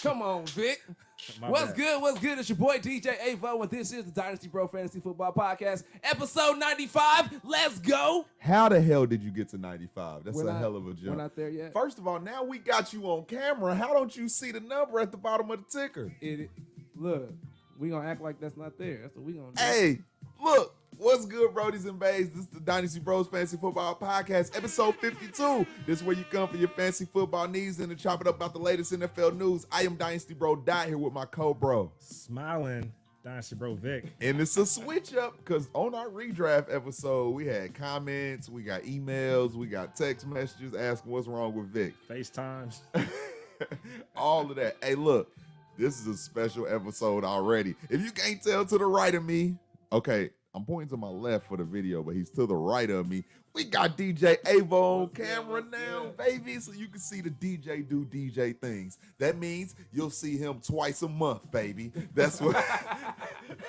Come on, Vic. What's Bad. Good? What's good? It's your boy DJ Avo, and this is the Dynasty Bro Fantasy Football Podcast, episode 95. Let's go. How the hell did you get to 95? That's a hell of a jump. We're not there yet. First of all, now we got you on camera. How don't you see the number at the bottom of the ticker? Look, we gonna act like that's not there. That's what we gonna do. Hey, look. What's good, Brodies and Bays? This is the Dynasty Bros Fantasy Football Podcast, episode 52. This is where you come for your fantasy football needs and to chop it up about the latest NFL news. I am Dynasty Bro Dot here with my co-bro. Smiling Dynasty Bro Vic. And it's a switch up because on our redraft episode, we had comments, we got emails, we got text messages asking what's wrong with Vic. FaceTimes. All of that. Hey, look, this is a special episode already. If you can't tell to the right of me, okay, I'm pointing to my left for the video, but he's to the right of me. We got DJ Avo on camera now, baby, so you can see the DJ do DJ things. That means you'll see him twice a month, baby. That's what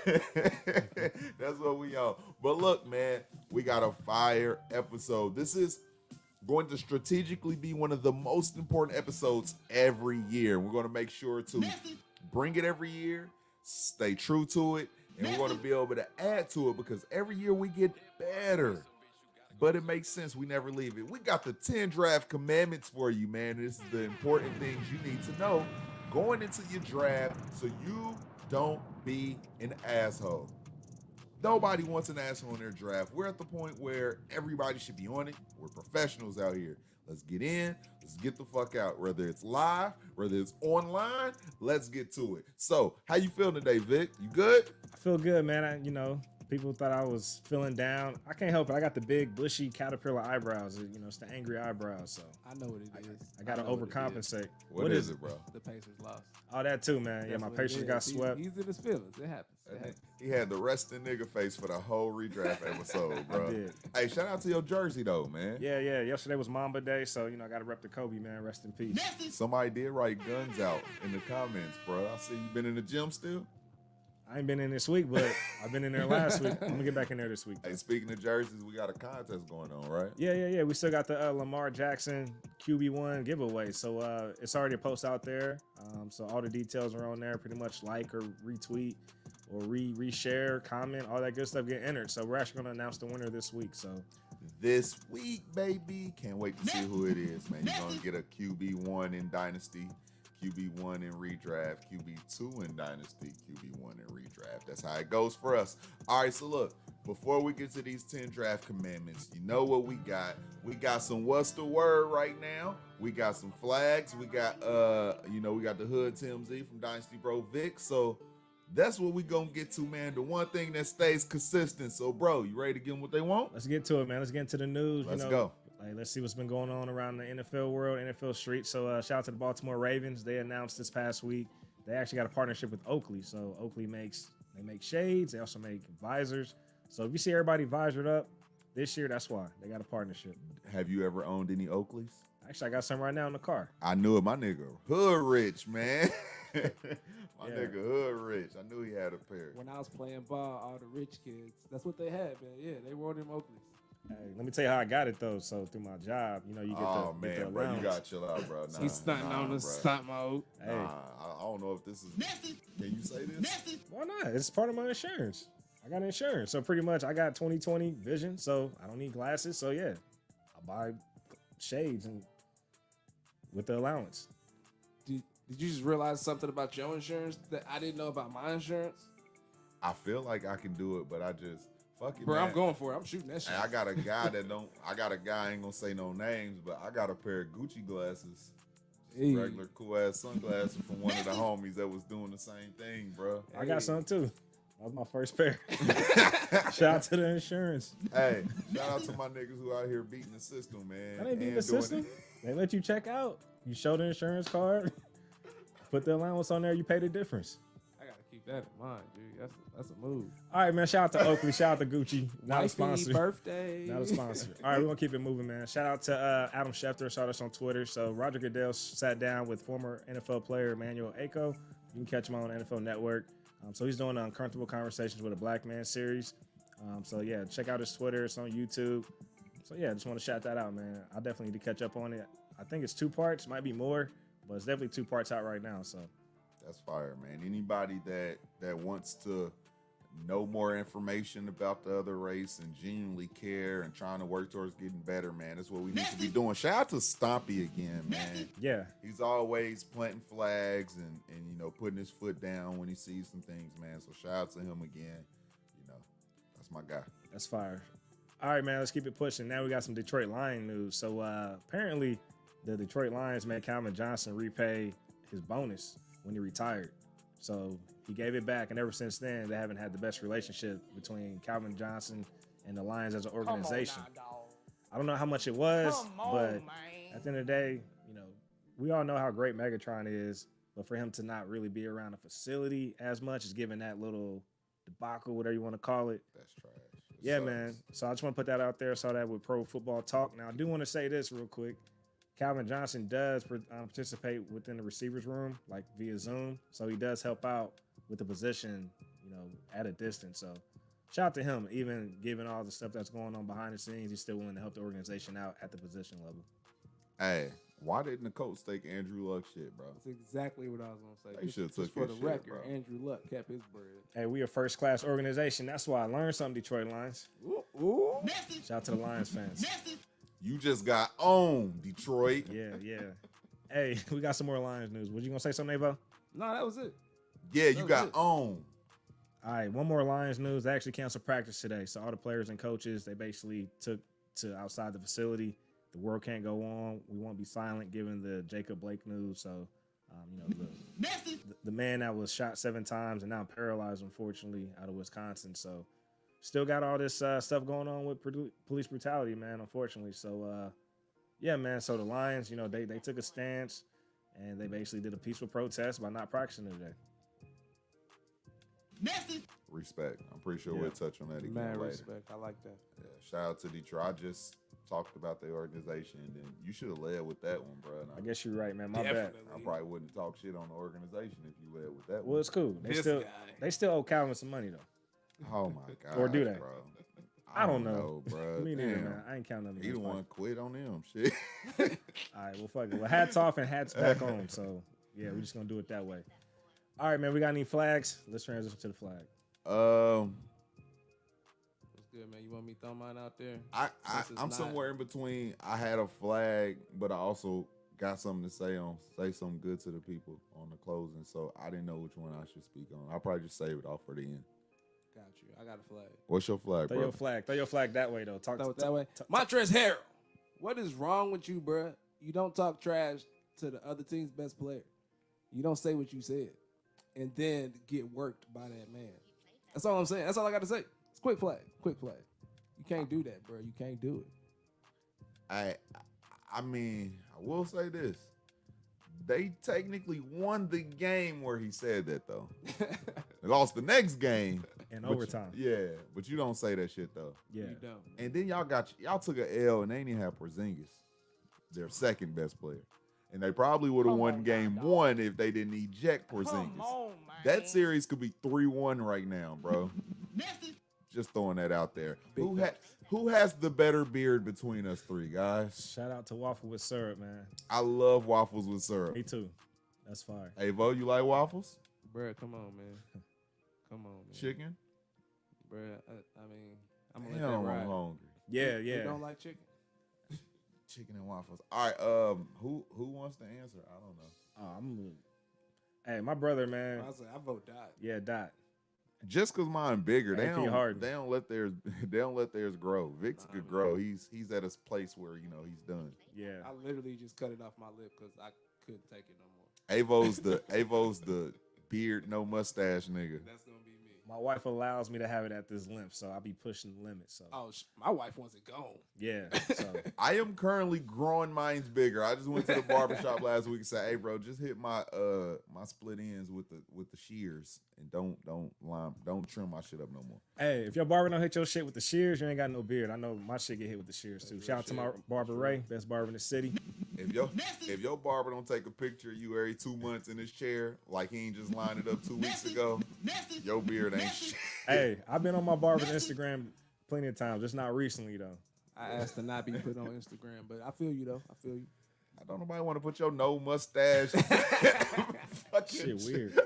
that's what we on. But look, man, we got a fire episode. This is going to strategically be one of the most important episodes every year. We're going to make sure to bring it every year, stay true to it, and we're going to be able to add to it because every year we get better. But it makes sense. We never leave it. We got the 10 draft commandments for you, man. This is the important things you need to know going into your draft so you don't be an asshole. Nobody wants an asshole in their draft. We're at the point where everybody should be on it. We're professionals out here. Let's get in. Let's get the fuck out. Whether it's live, whether it's online, let's get to it. So, how you feeling today, Vic? You good? I feel good, man. People thought I was feeling down. I can't help it. I got the big, bushy caterpillar eyebrows. It's the angry eyebrows. So I know what it is. I got to overcompensate. What is it, bro? The Pacers lost. Oh, that too, man. Yeah, my Pacers got swept. He's in his feelings. It happens. He had the resting nigga face for the whole redraft episode, bro. I did. Hey, shout out to your jersey, though, man. Yeah. Yesterday was Mamba Day, so, I got to rep the Kobe, man. Rest in peace. Somebody did write guns out in the comments, bro. I see you been in the gym still? I ain't been in this week, but I've been in there last week. I'm going to get back in there this week. Hey, speaking of jerseys, we got a contest going on, right? Yeah. We still got the Lamar Jackson QB1 giveaway. So it's already a post out there. So all the details are on there. Pretty much like or retweet or reshare, comment, all that good stuff get entered. So we're actually going to announce the winner this week. So this week, baby. Can't wait to see who it is, man. You're going to get a QB1 in Dynasty, QB1 in redraft, QB2 in Dynasty, QB1 in redraft. That's how it goes for us. All right, so look, before we get to these 10 draft commandments, you know what we got? We got some what's the word right now. We got some flags. We got, we got the Hood TMZ from Dynasty Bro Vic. So that's what we gonna get to, man. The one thing that stays consistent. So, bro, you ready to give them what they want? Let's get to it, man. Let's get into the news. Let's go. Let's see what's been going on around the NFL world, NFL street. So shout out to the Baltimore Ravens. They announced this past week they actually got a partnership with Oakley. So Oakley make shades. They also make visors. So if you see everybody visored up this year, that's why. They got a partnership. Have you ever owned any Oakleys? Actually, I got some right now in the car. I knew it. My nigga hood rich, man. Nigga hood rich. I knew he had a pair. When I was playing ball, all the rich kids, that's what they had, man. Yeah, they wore them Oakleys. Hey, let me tell you how I got it though. So through my job, you get the bro, you gotta chill out, bro. He's stunting on us, stunt mode. Hey, I don't know if this is. Can you say this? Why not? It's part of my insurance. I got insurance, so pretty much I got 20/20 vision, so I don't need glasses. So yeah, I buy shades and with the allowance. Did you just realize something about your insurance that I didn't know about my insurance? I feel like I can do it, but I just. Fuck it, bro, man. I'm going for it. I'm shooting that shit. I got a guy I ain't gonna say no names, but I got a pair of Gucci glasses. Hey. Regular cool ass sunglasses from one of the homies that was doing the same thing, bro. I got some too. That was my first pair. Shout out to the insurance. Hey, shout out to my niggas who out here beating the system, man. That ain't beating the system. They let you check out. You show the insurance card, put the allowance on there, you pay the difference. Keep that in mind, dude. That's a move. All right, man. Shout out to Oakley. Shout out to Gucci. Not a sponsor. Birthday. Not a sponsor. All right, we're going to keep it moving, man. Shout out to Adam Schefter. Shout us on Twitter. So Roger Goodell sat down with former NFL player Emmanuel Aiko. You can catch him on NFL Network. So he's doing Uncomfortable Conversations with a Black Man series. So, yeah, check out his Twitter. It's on YouTube. So, yeah, just want to shout that out, man. I definitely need to catch up on it. I think it's 2 parts. Might be more, but it's definitely 2 parts out right now. So That's fire, man. Anybody that wants to know more information about the other race and genuinely care and trying to work towards getting better, man, that's what we need to be doing. Shout out to Stompy again, man. Yeah. He's always planting flags and you know, putting his foot down when he sees some things, man. So shout out to him again. You know, that's my guy. That's fire. All right, man, let's keep it pushing. Now we got some Detroit Lion news. So apparently the Detroit Lions made Calvin Johnson repay his bonus when he retired. So he gave it back, and ever since then, they haven't had the best relationship between Calvin Johnson and the Lions as an organization. I don't know how much it was, but at the end of the day, you know, we all know how great Megatron is, but for him to not really be around a facility as much is giving that little debacle, whatever you want to call it. That's trash. Yeah, man. So I just want to put that out there. Saw that with Pro Football Talk. Now, I do want to say this real quick. Calvin Johnson does participate within the receivers room, like via Zoom. So he does help out with the position, you know, at a distance. So shout out to him. Even given all the stuff that's going on behind the scenes, he's still willing to help the organization out at the position level. Hey, why didn't the Colts take Andrew Luck shit, bro? That's exactly what I was gonna say. They should have took for his the shit, record. bro. Andrew Luck kept his bread. Hey, we a first-class organization. That's why I learned something, Detroit Lions. Ooh. Shout out to the Lions fans. You just got owned, Detroit. Yeah. Hey, we got some more Lions news. Was you gonna say something, Avo? No, that was it. Yeah, you That was got it. owned. All right, one more Lions news. They actually canceled practice today. So all the players and coaches, they basically took to outside the facility. The world can't go on. We won't be silent given the Jacob Blake news. So, you know, the man that was shot 7 times and now paralyzed, unfortunately, out of Wisconsin. So still got all this stuff going on with police brutality, man, unfortunately. So, yeah, man. So the Lions, you know, they took a stance and they basically did a peaceful protest by not practicing today. Respect. I'm pretty sure Yeah. we'll touch on that again Mad later. respect. I like that. Yeah, shout out to Detroit. I just talked about the organization, and you should have led with that one, bro. I guess you're right, man. My bad. Definitely. I probably wouldn't talk shit on the organization if you led with that Well, one. it's cool. This guy. They still owe Calvin some money though. Oh my god. Or do they? Bro. I don't know, bro. Me neither, Damn. man. I ain't counting them. He the one quit on them. Shit. All right, well, fuck it. Well, hats off and hats back on. So, yeah, we're just going to do it that way. All right, man, we got any flags? Let's transition to the flag. What's good, man? You want me to throw mine out there? I'm not- somewhere in between. I had a flag, but I also got something to say something good to the people on the closing. So I didn't know which one I should speak on. I'll probably just save it off for the end. Got you. I got a flag. What's your flag, Throw bro? your flag. Throw your flag that way, though. Throw it that way. talk- Montrezl Harrell. What is wrong with you, bruh? You don't talk trash to the other team's best player. You don't say what you said, and then get worked by that man. That's all I'm saying. That's all I got to say. It's quick flag. Quick flag. You can't do that, bro. You can't do it. I mean, I will say this. They technically won the game where he said that, though. They lost the next game. In but overtime. Yeah, but you don't say that shit, though. Yeah. You don't. And then y'all took an L and they didn't even have Porzingis, their second best player. And they probably would have won game 1 if they didn't eject Porzingis. That series could be 3-1 right now, bro. Just throwing that out there. Who has the better beard between us three, guys? Shout out to Waffle with Syrup, man. I love waffles with syrup. Me too. That's fire. Hey, Vo, you like waffles? Bruh, come on, man. Come on, man. Chicken? Bruh, I mean, I'm going to Damn, let I'm that ride. hungry. Yeah, You yeah. don't like chicken? Chicken and waffles. All right, who wants to answer? I don't know. Hey, my brother, man. I was like, I vote Dot. Yeah, Dot. Just cause mine bigger, they AP Harden. don't let theirs grow. Vic's could grow. He's at a place where he's done. Yeah. I literally just cut it off my lip because I couldn't take it no more. Avo's the beard, no mustache nigga. That's gonna be me. My wife allows me to have it at this length, so I'll be pushing the limit. So, Oh, my wife wants it gone. yeah. So, I am currently growing mine's bigger. I just went to the barbershop last week and said, "Hey, bro, just hit my my split ends with the shears and don't trim my shit up no more." hey, if your barber don't hit your shit with the shears, you ain't got no beard. I know my shit get hit with the shears too. That's Shout out to my real shit. barber Ray, best barber in the city. If your barber don't take a picture of you every 2 months in his chair, like he ain't just lined it up 2 weeks ago, your beard ain't shit. Hey, I've been on my barber's Instagram plenty of times, just not recently though. I asked to not be put on Instagram, but I feel you though. I feel you. I don't nobody want to put your no mustache fucking shit weird.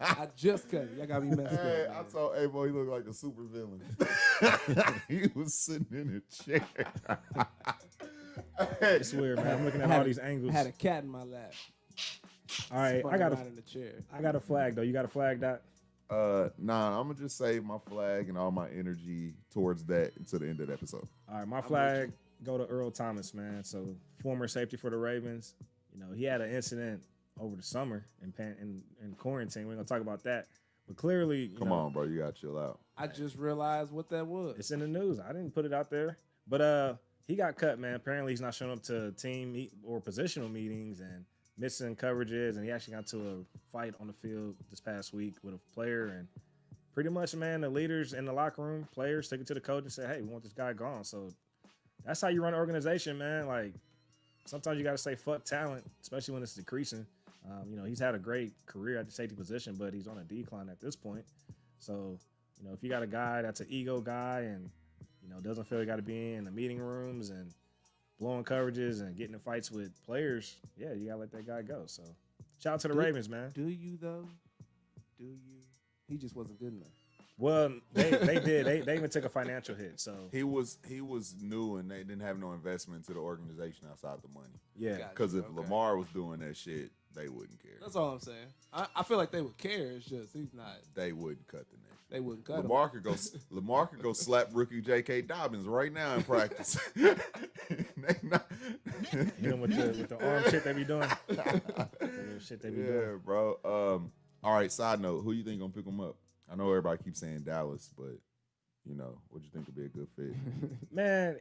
I just cut it. Y'all got me messed up. Hey, Man. I told Avo he looked like a super villain. He was sitting in a chair. Hey, It's weird, man. I'm looking at all these angles. I had a cat in my lap. All right, Spun I got around in the chair. a flag though. You got a flag, Dot? nah, I'm gonna just save my flag and all my energy towards that until the end of the episode. All right, my flag go to Earl Thomas, man. So former safety for the Ravens. You know, he had an incident over the summer in quarantine. We're gonna talk about that. But clearly, Come on, bro, you gotta chill out. I just realized what that was. it's in the news. I didn't put it out there, but he got cut, man. Apparently, he's not showing up to team or positional meetings and missing coverages. And he actually got into a fight on the field this past week with a player. And pretty much, man, the leaders in the locker room, players, took it to the coach and said, "Hey, we want this guy gone." So that's how you run an organization, man. Like sometimes you got to say fuck talent, especially when it's decreasing. You know, he's had a great career at the safety position, but he's on a decline at this point. So, you know, if you got a guy that's an ego guy and, you know, doesn't feel he got to be in the meeting rooms and blowing coverages and getting in fights with players, yeah, you got to let that guy go. So, shout out to the Ravens, man. Do you, though? Do you? He just wasn't good enough. Well, they did. They even took a financial hit. So He was new and they didn't have no investment to the organization outside the money. yeah, Gotcha. Because if Okay. Lamar was doing that shit, they wouldn't care. That's all I'm saying. I feel like they would care. It's just he's not. They wouldn't cut the nigga. They wouldn't cut him. Lamar could go slap rookie J.K. Dobbins right now in practice. They not- you know with the arm shit they be doing. The little shit they be yeah, doing. bro. All right. Side note: who you think gonna pick him up? I know everybody keeps saying Dallas, but you know, what you think would be a good fit? Man,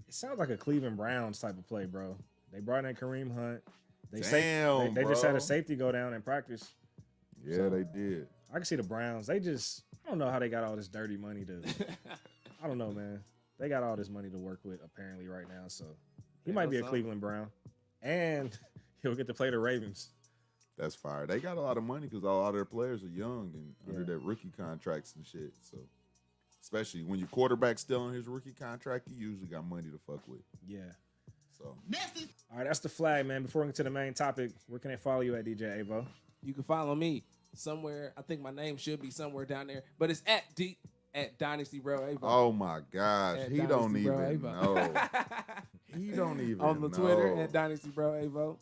it sounds like a Cleveland Browns type of play, bro. They brought in Kareem Hunt. They Damn, just had bro. a safety go down in practice. Yeah, So- they did. I can see the Browns. I don't know how they got all this dirty money to. I don't know, man. They got all this money to work with apparently right now, so he Yeah, might be a that's Cleveland Brown, and he'll get to play the Ravens. That's fire. They got a lot of money because a lot of their players are young and under Yeah. their rookie contracts and shit. So, especially when your quarterback's still on his rookie contract, you usually got money to fuck with. Yeah. So, All right, that's the flag, man. Before we get to the main topic, where can they follow you at, DJ Avo? You can follow me somewhere. I think my name should be somewhere down there, but it's at Dynasty Bro Avo. oh my gosh, At he don't Dynasty Bro even Avo. know. He don't even on the know. Twitter at Dynasty Bro Avo,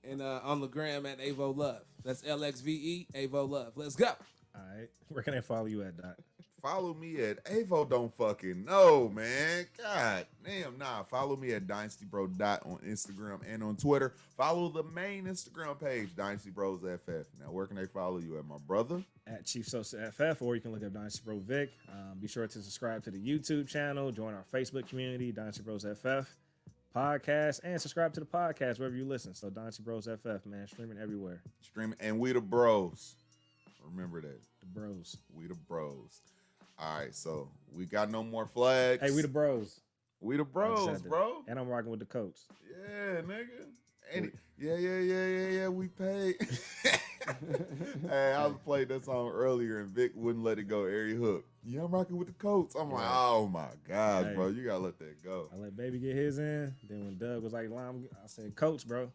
and on the gram at Avo Love. That's LXVE Avo Love. Let's go. All right, where can they follow you at, Dot? Follow me at Avo don't fucking know, man. God damn, nah. Follow me at Dynasty Bro Dot on Instagram and on Twitter. Follow the main Instagram page, Dynasty Bros FF. Now, where can they follow you at, my brother? At Chief Sosa FF, or you can look up Dynasty Bro Vic. Be sure to subscribe to the YouTube channel, join our Facebook community, Dynasty Bros FF podcast, and subscribe to the podcast wherever you listen. So Dynasty Bros FF, man, streaming everywhere. Streaming, and we the bros. Remember that. The bros. We the bros. All right, so we got no more flags. Hey, we the bros. We the I just bros, said that. bro. And I'm rocking with the coach. Yeah, nigga. Yeah. We paid. Hey, I played that song earlier and Vic wouldn't let it go. Airy hook. Yeah, I'm rocking with the Colts. I'm like, oh my gosh, Hey. bro, you gotta let that go. I let Baby get his in. Then when Doug was like, Lime, I said, Coach, bro.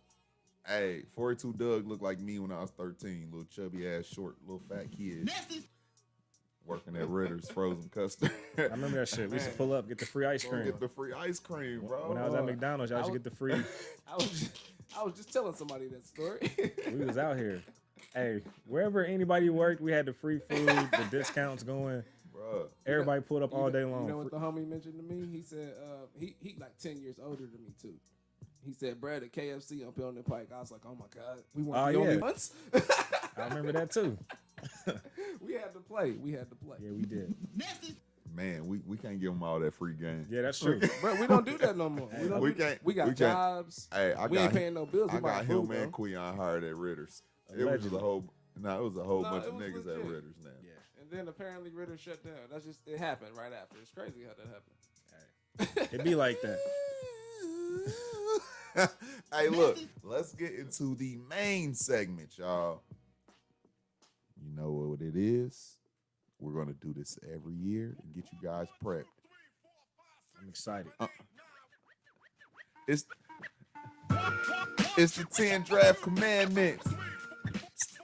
Hey, 42 Doug looked like me when I was 13. Little chubby ass, short, little fat kid. Working at Ritter's frozen custard. I remember that shit. We used to pull up, get the free ice Go cream. get the free ice cream, bro. When I was at McDonald's, y'all used to get the free. I was just telling somebody that story. We was out here. Hey, wherever anybody worked, we had the free food, the discounts going. Bruh. Everybody pulled up all day long. You know what the homie mentioned to me? He said he like 10 years older than me too. He said, "Brad, at KFC on Pelton Pike." I was like, "Oh my god, we weren't the only ones." I remember that too. We had to play. Yeah, we did. Man, we can't give them all that free game. Yeah, that's true. Bro, we don't do that no more. We can't. We got we can't. jobs. Hey, We ain't paying no bills. We I buy got food, him and bro. Queon hired at Ritter's. It was Allegedly. a whole. It was a whole No, bunch it of was niggas at legit. Ritter's now. Yeah. And then apparently Ritter shut down. That's just it happened right after. It's crazy how that happened. It'd be like that. Hey, look, let's get into the main segment, y'all. You know what it is? We're gonna do this every year and get you guys prepped. I'm excited. It's the 10 draft commandments.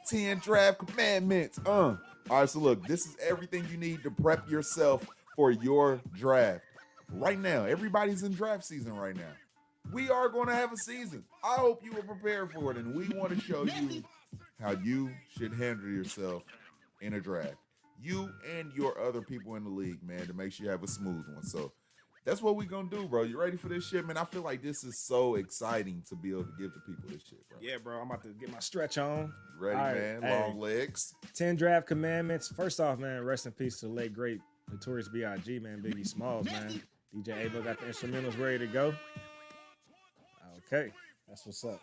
10 draft commandments. All right, so look, this is everything you need to prep yourself for your draft. Right now, everybody's in draft season right now. We are going to have a season. I hope you are prepared for it, and we want to show you how you should handle yourself in a draft. You and your other people in the league, man, to make sure you have a smooth one. So that's what we're going to do, bro. You ready for this shit, man? I feel like this is so exciting to be able to give to people this shit, bro. Yeah, bro. I'm about to get my stretch on. You ready, All right, man? hey. Long legs. 10 draft commandments. First off, man, rest in peace to the late, great, notorious B.I.G., man, Biggie Smalls, man. DJ Avo got the instrumentals ready to go. Okay, that's what's up.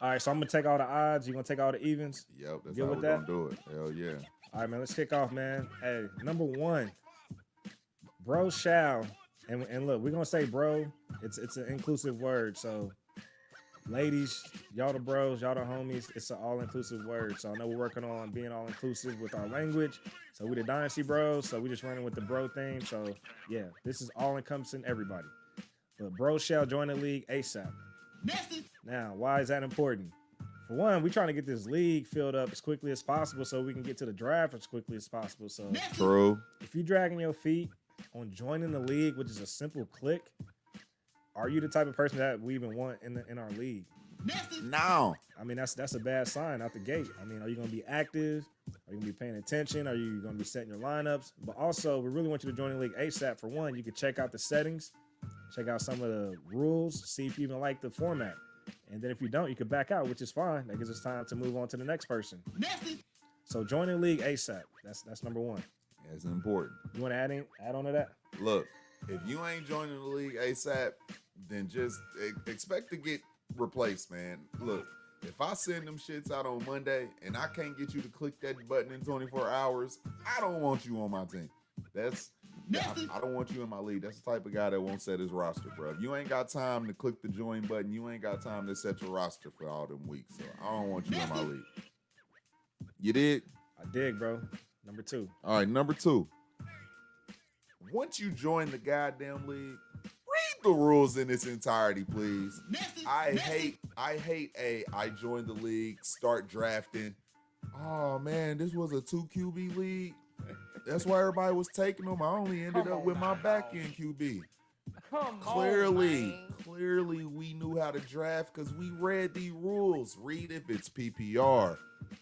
All right, so I'm going to take all the odds. You going to take all the evens? Yep, that's Good how with we're that? going to do it. Hell yeah. All right, man, let's kick off, man. Hey, number one, bro shall, and look, we're going to say bro. It's an inclusive word, so ladies, y'all the bros, y'all the homies, it's an all-inclusive word. So I know we're working on being all-inclusive with our language. So we the Dynasty Bros, so we just running with the bro theme. So yeah, this is all-encompassing everybody. But bro shall join the league ASAP. Now, why is that important? For one, we're trying to get this league filled up as quickly as possible so we can get to the draft as quickly as possible. So True. if you're dragging your feet on joining the league, which is a simple click, are you the type of person that we even want in our league? No. I mean, that's a bad sign out the gate. I mean, are you going to be active? Are you going to be paying attention? Are you going to be setting your lineups? But also, we really want you to join the league ASAP. For one, you can check out the settings, check out some of the rules, see if you even like the format. And then if you don't, you can back out, which is fine. That gives us time to move on to the next person. So join the league ASAP. That's number one. It's important. You want to add on to that? Look, if you ain't joining the league ASAP, then just expect to get replaced, man. Look, if I send them shits out on Monday and I can't get you to click that button in 24 hours, I don't want you on my team. I don't want you in my league. That's the type of guy that won't set his roster, bro. If you ain't got time to click the join button, you ain't got time to set your roster for all them weeks. So I don't want you in my league. You dig? I dig, bro. Number two. All right, number two. Once you join the goddamn league, read the rules in its entirety, please. I hate I joined the league, start drafting. Oh man, this was a 2 QB league. That's why everybody was taking them. I only ended up with my back end QB. Clearly, we knew how to draft because we read the rules. Read if it's PPR,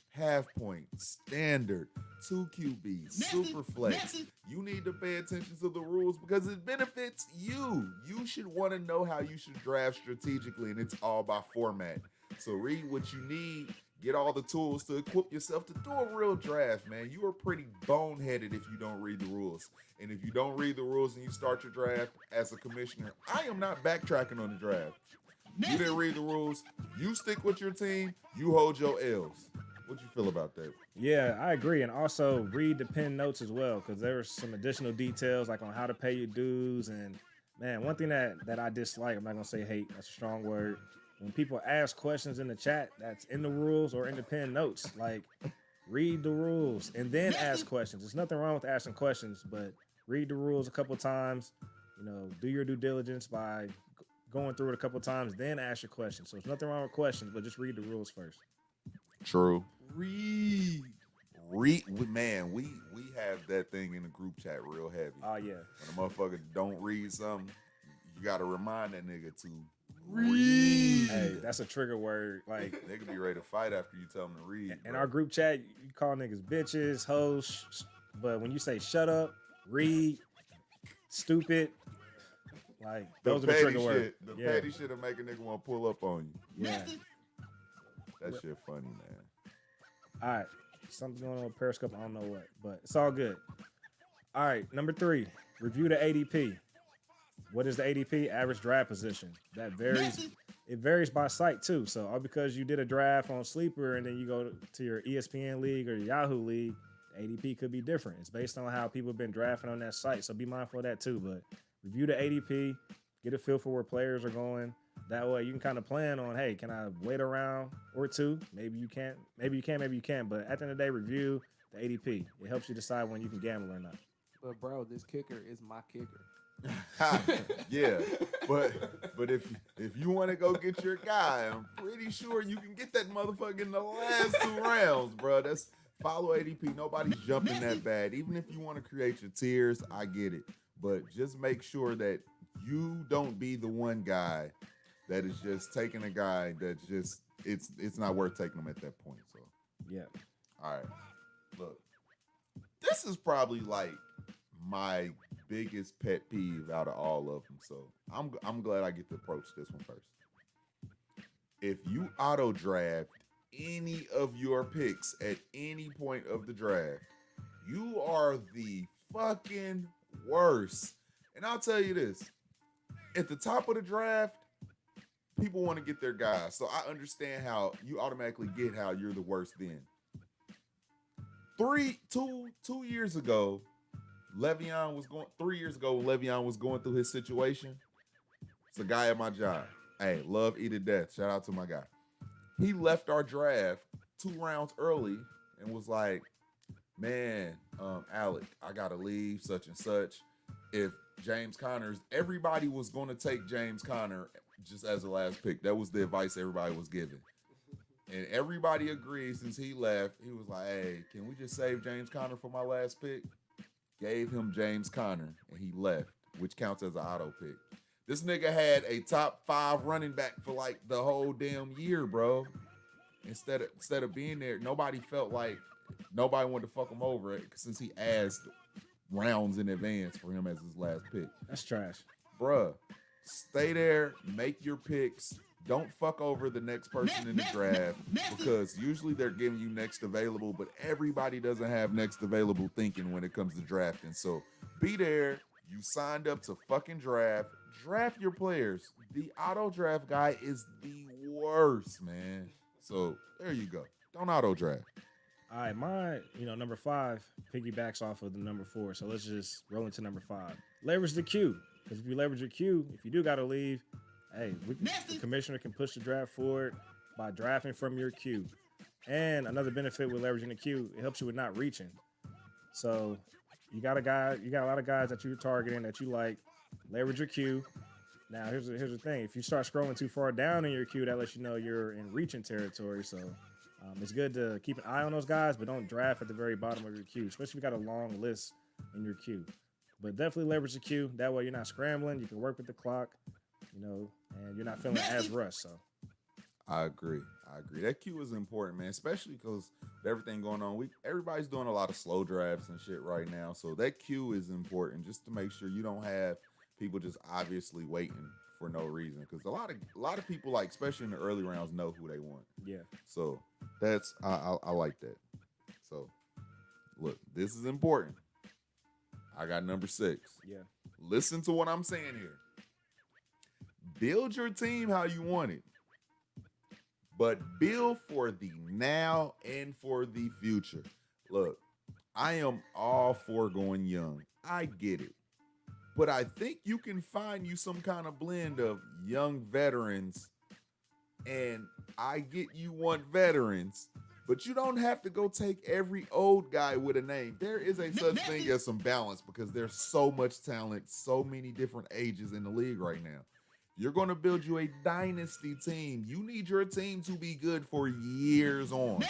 half point, standard, 2 QBs, super flex. You need to pay attention to the rules because it benefits you. You should want to know how you should draft strategically, and it's all by format. So read what you need. Get all the tools to equip yourself to do a real draft, man. You are pretty boneheaded if you don't read the rules. And if you don't read the rules and you start your draft as a commissioner, I am not backtracking on the draft. You didn't read the rules. You stick with your team. You hold your L's. What you feel about that? Yeah, I agree. And also read the pin notes as well, because there's some additional details like on how to pay your dues. And man, one thing that I dislike, I'm not going to say hate, that's a strong word. When people ask questions in the chat that's in the rules or in the pin notes, like read the rules and then ask questions. There's nothing wrong with asking questions, but read the rules a couple times, do your due diligence by going through it a couple times, then ask your questions. So there's nothing wrong with questions, but just read the rules first. True. Read. Man, we have that thing in the group chat real heavy. Oh, yeah. When a motherfucker don't read something, you got to remind that nigga to read. Hey, that's a trigger word. Like they could be ready to fight after you tell them to read. In our group chat, you call niggas bitches, hoes, but when you say shut up, read, stupid, like those are the trigger words. The petty shit will make a nigga want to pull up on you. Yeah. That shit funny, man. All right. Something's going on with Periscope. I don't know what, but it's all good. All right. Number 3, review the ADP. What is the ADP? Average draft position. That varies. It varies by site too. So all because you did a draft on Sleeper and then you go to your ESPN league or Yahoo league, the ADP could be different. It's based on how people have been drafting on that site. So be mindful of that too. But review the ADP, get a feel for where players are going. That way you can kind of plan on, hey, can I wait a round or two? Maybe you can't. Maybe you can. Maybe you can't. But at the end of the day, review the ADP. It helps you decide when you can gamble or not. But bro, this kicker is my kicker. Yeah, but if you want to go get your guy, I'm pretty sure you can get that motherfucker in the last 2 rounds, bro. That's follow ADP. Nobody's jumping that bad. Even if you want to create your tiers, I get it. But just make sure that you don't be the one guy that is just taking a guy that's just it's not worth taking him at that point. So Yeah. all right, look, this is probably like my biggest pet peeve out of all of them. So I'm glad I get to approach this one first. If you auto draft any of your picks at any point of the draft, you are the fucking worst. And I'll tell you this: at the top of the draft, people want to get their guys. So I understand how you automatically get how you're the worst then. 2 years ago, Le'Veon was going 3 years ago when Le'Veon was going through his situation. It's a guy at my job. Hey, love eat to death. Shout out to my guy. He left our draft 2 rounds early and was like, man, Alec, I gotta leave, such and such. If James Conner's, everybody was going to take James Conner just as the last pick. That was the advice everybody was giving. And everybody agreed since he left. He was like, hey, can we just save James Conner for my last pick? Gave him James Conner, and he left, which counts as an auto pick. This nigga had a top 5 running back for like the whole damn year, bro. Instead of being there, nobody felt like nobody wanted to fuck him over it since he asked rounds in advance for him as his last pick. That's trash. Bruh, stay there, make your picks. Don't fuck over the next person in the draft because usually they're giving you next available, but everybody doesn't have next available thinking when it comes to drafting. So be there. You signed up to fucking draft. Draft your players. The auto draft guy is the worst, man. So there you go. Don't auto draft. All right, my number 5 piggybacks off of the number 4. So let's just roll into number 5. Leverage the queue. Because if you leverage your queue, if you do got to leave, hey, the commissioner can push the draft forward by drafting from your queue. And another benefit with leveraging the queue, it helps you with not reaching. So you got a lot of guys that you're targeting that you like. Leverage your queue. Now here's the thing: if you start scrolling too far down in your queue, that lets you know you're in reaching territory. So it's good to keep an eye on those guys, but don't draft at the very bottom of your queue, especially if you got a long list in your queue. But definitely leverage the queue. That way you're not scrambling. You can work with the clock, and you're not feeling as rushed. So I agree. That queue is important, man, especially because with everything going on. Everybody's doing a lot of slow drafts and shit right now. So that queue is important just to make sure you don't have people just obviously waiting for no reason. Because a lot of people, like especially in the early rounds, know who they want. yeah. So that's I like that. So look, this is important. I got number 6. Yeah. Listen to what I'm saying here. Build your team how you want it, but build for the now and for the future. Look, I am all for going young. I get it. But I think you can find you some kind of blend of young veterans, and I get you want veterans, but you don't have to go take every old guy with a name. There is a such thing as some balance because there's so much talent, so many different ages in the league right now. You're going to build you a dynasty team. You need your team to be good for years on.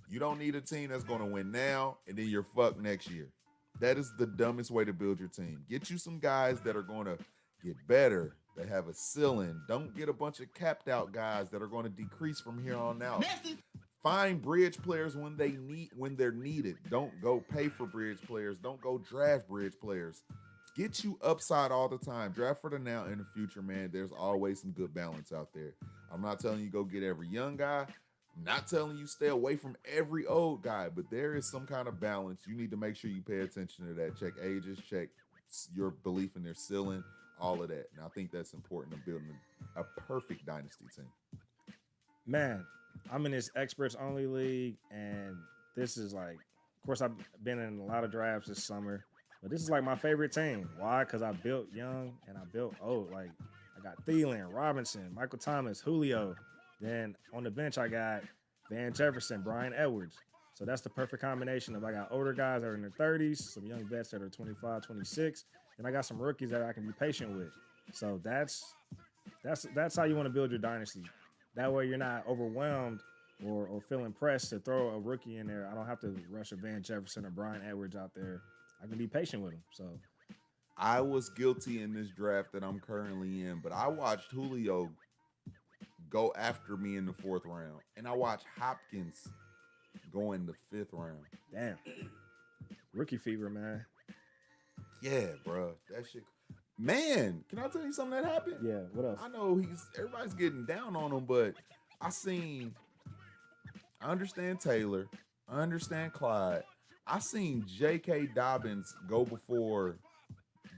You don't need a team that's going to win now and then you're fucked next year. That is the dumbest way to build your team. Get you some guys that are going to get better, that have a ceiling. Don't get a bunch of capped out guys that are going to decrease from here on out. Find bridge players when they're needed. Don't go pay for bridge players. Don't go draft bridge players. Get you upside all the time. Draft for the now and the future, man. There's always some good balance out there. I'm not telling you go get every young guy. I'm not telling you stay away from every old guy, but there is some kind of balance. You need to make sure you pay attention to that. Check ages, check your belief in their ceiling, all of that. And I think that's important to building a perfect dynasty team. Man, I'm in this experts only league, and this is like, of course, I've been in a lot of drafts this summer, but this is like my favorite team. Why? Because I built young and I built old. Like, I got Thielen, Robinson, Michael Thomas, Julio. Then on the bench, I got Van Jefferson, Brian Edwards. So that's the perfect combination of I got older guys that are in their 30s, some young vets that are 25, 26, then I got some rookies that I can be patient with. So that's how you want to build your dynasty. That way you're not overwhelmed or feeling pressed to throw a rookie in there. I don't have to rush a Van Jefferson or Brian Edwards out there. I can be patient with them. So I was guilty in this draft that I'm currently in, but I watched Julio go after me in the 4th round, and I watched Hopkins go in the 5th round. damn, rookie fever, man. Yeah, bro, that shit. Man, can I tell you something that happened? Yeah, what else? I know everybody's getting down on him, but I understand Taylor, I understand Clyde. I seen J.K. Dobbins go before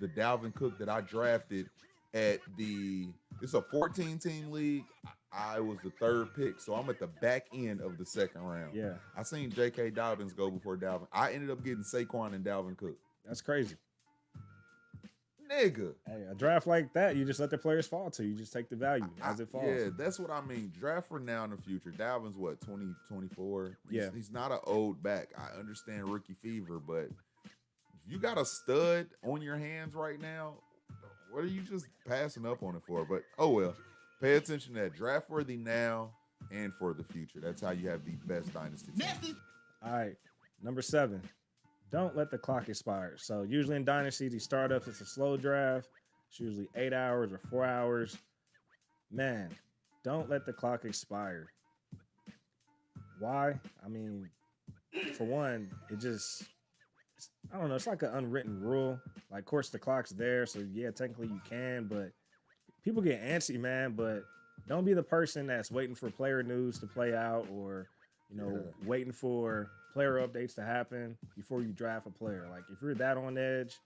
the Dalvin Cook that I drafted at it's a 14-team league. I was the 3rd pick, so I'm at the back end of the 2nd round. Yeah, I seen J.K. Dobbins go before Dalvin. I ended up getting Saquon and Dalvin Cook. that's crazy. Nigga. Hey, a draft like that, you just let the players fall to. You just take the value as it falls. Yeah, that's what I mean. Draft for now in the future. Dalvin's what, 20, 24? Yeah. He's not an old back. I understand rookie fever, but if you got a stud on your hands right now, what are you just passing up on it for? But oh well. Pay attention to that. Draft worthy now and for the future. That's how you have the best dynasty team. All right, number 7. Don't let the clock expire. So usually in Dynasty, these startups, it's a slow draft. It's usually 8 hours or 4 hours. Man, don't let the clock expire. Why? I mean, for one, I don't know. It's like an unwritten rule. Like, of course, the clock's there. So, yeah, technically you can. But people get antsy, man. But don't be the person that's waiting for player news to play out or, waiting for player updates to happen before you draft a player. Like, if you're that on edge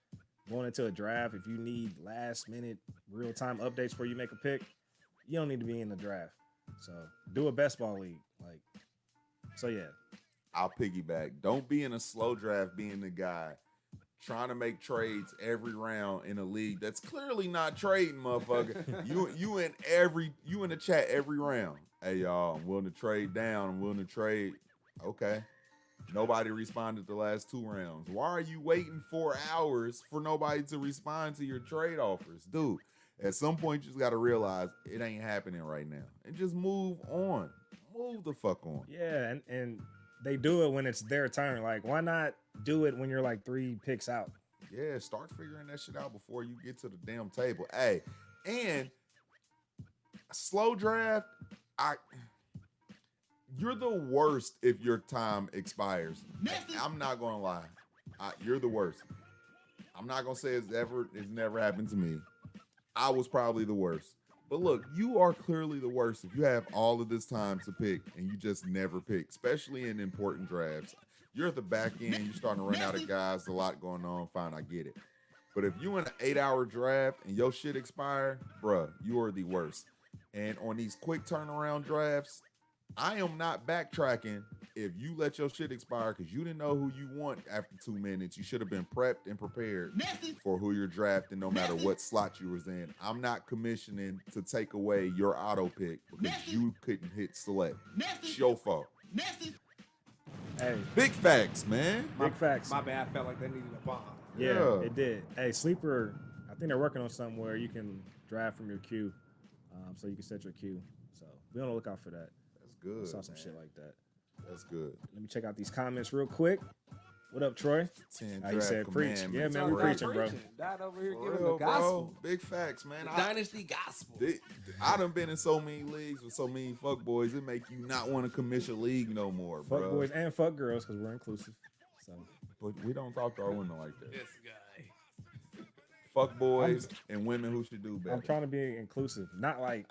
going into a draft, if you need last minute real time updates before you make a pick, you don't need to be in the draft. So do a best ball league. Yeah. I'll piggyback. Don't be in a slow draft being the guy trying to make trades every round in a league that's clearly not trading, motherfucker. you in the chat every round. Hey y'all, I'm willing to trade down. I'm willing to trade. Okay. Nobody responded the last 2 rounds. Why are you waiting 4 hours for nobody to respond to your trade offers? Dude, at some point you just got to realize it ain't happening right now. And just move on. Move the fuck on. Yeah, and they do it when it's their turn. Like, why not do it when you're like 3 picks out? Yeah, start figuring that shit out before you get to the damn table. Hey, and slow draft, you're the worst if your time expires. I'm not gonna lie. You're the worst. I'm not gonna say it's never happened to me. I was probably the worst. But look, you are clearly the worst if you have all of this time to pick and you just never pick, especially in important drafts. You're at the back end, you're starting to run out of guys, a lot going on. Fine, I get it. But if you in an 8-hour draft and your shit expire, bruh, you are the worst. And on these quick turnaround drafts, I am not backtracking if you let your shit expire because you didn't know who you want after 2 minutes. You should have been prepped and prepared for who you're drafting no matter what slot you was in. I'm not commissioning to take away your auto pick because you couldn't hit select. It's your fault. Hey, Big facts, man. big facts. My bad. I felt like they needed a bomb. Yeah, it did. Hey, Sleeper, I think they're working on something where you can draft from your queue, so you can set your queue. So be on the lookout for that. That's good. I saw some man. shit like that. That's good. Let me check out these comments real quick. What up, Troy? 10 He said draft preach. Yeah, commandments. man, we Right. preaching, bro. Died over here For giving real, the gospel. bro. Big facts, man. The Dynasty gospel. I done been in so many leagues with so many fuck boys. It make you not want to commission a league no more, Fuck bro. boys and fuck girls because we're inclusive. So But we don't talk to our women like that. This guy. Fuck boys and women who should do better. I'm trying to be inclusive, not like.